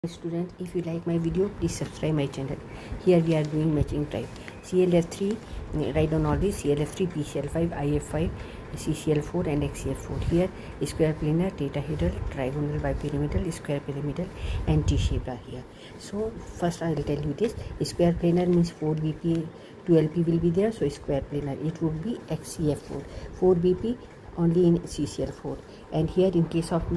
Student, if you like my video, please subscribe my channel. Here we are doing matching type CLF3. Write down all this: CLF3, PCL5, IF5, CCL4 and XCF4. Here square planar, tetrahedral, trigonal, bipyramidal, square pyramidal and T-shaped are here. So first I will tell you this: square planar means 4 BP 12P will be there, so square planar it would be XCF4, 4 BP only in CCL4. And here in case of 5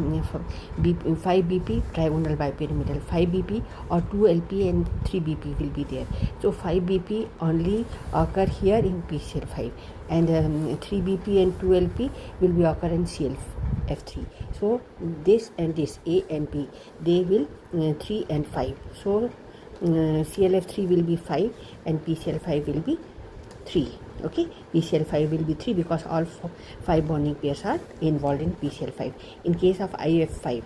BP trigonal bipyramidal, 5 BP or 2 LP and 3 BP will be there. So 5 BP only occur here in PCL5, and 3 BP and 2 LP will be occur in CLF3. So this and this A and B, they will 3 and 5. So CLF3 will be 5 and PCL5 will be 3. Okay, PCL5 will be 3 because all 5 bonding pairs are involved in PCL5. In case of IF5,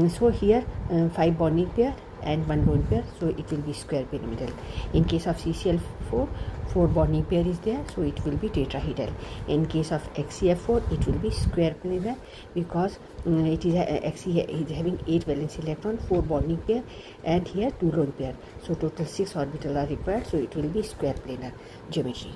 so here 5 bonding pair and 1 lone pair, so it will be square pyramidal. In case of CCL4, 4 bonding pair is there, so it will be tetrahedral. In case of XCF4, it will be square planar because it is XC is having 8 valence electron, 4 bonding pair and here 2 lone pair, so total 6 orbital are required, so it will be square planar geometry.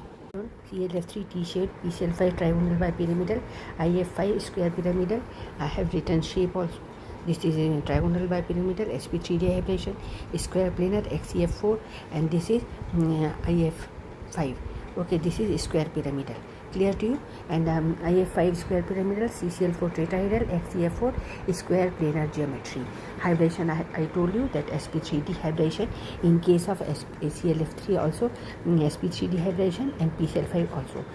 CLF3 T-shaped, PCL5 trigonal bipyramidal, IF5 square pyramidal. I have written shape also. This is a trigonal bipyramidal, sp3 dihybridization, square planar, XCF4, and this is IF5. Okay, this is square pyramidal. Clear to you? And IF5 square pyramidal, CCL4 tetrahedral, XCF4 square planar geometry. Hybridization, I told you that sp3 dehybridization. In case of CLF3 also sp3 dehybridization and PCL5 also.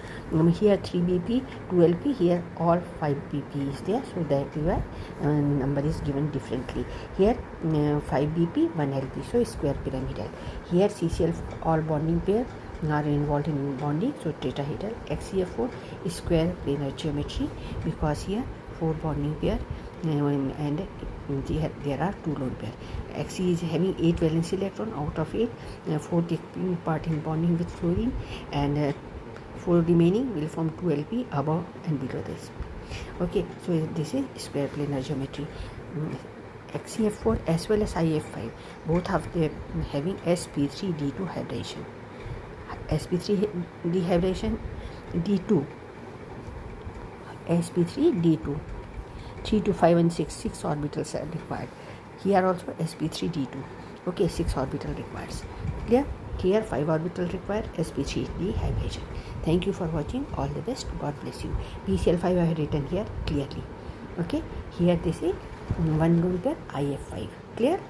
Here 3 BP, 2 LP, here all 5 BP is there, so that your number is given differently. Here 5 BP, 1 LP, so square pyramidal. Here CCL all bonding pair are involved in bonding, so tetrahedral. XCF4 is square planar geometry because here 4 bonding pair and there are 2 lone pair. Xc is having 8 valence electron, out of 8 4 taking part in bonding with fluorine, and 4 remaining will form 2 LP above and below this. Okay, so this is square planar geometry. XCF4 as well as IF5 both have the having sp3 d2 hybridization. sp3 dehybridization d2, sp3 d2, 3 to 5 and 6 orbitals are required. Here also sp3 d2. Okay, 6 orbital requires. Clear? Here 5 orbital required, sp3 dehybridization. Thank you for watching. All the best. God bless you. PCL5 I have written here clearly. Okay, here this is 1 lone pair IF5. Clear?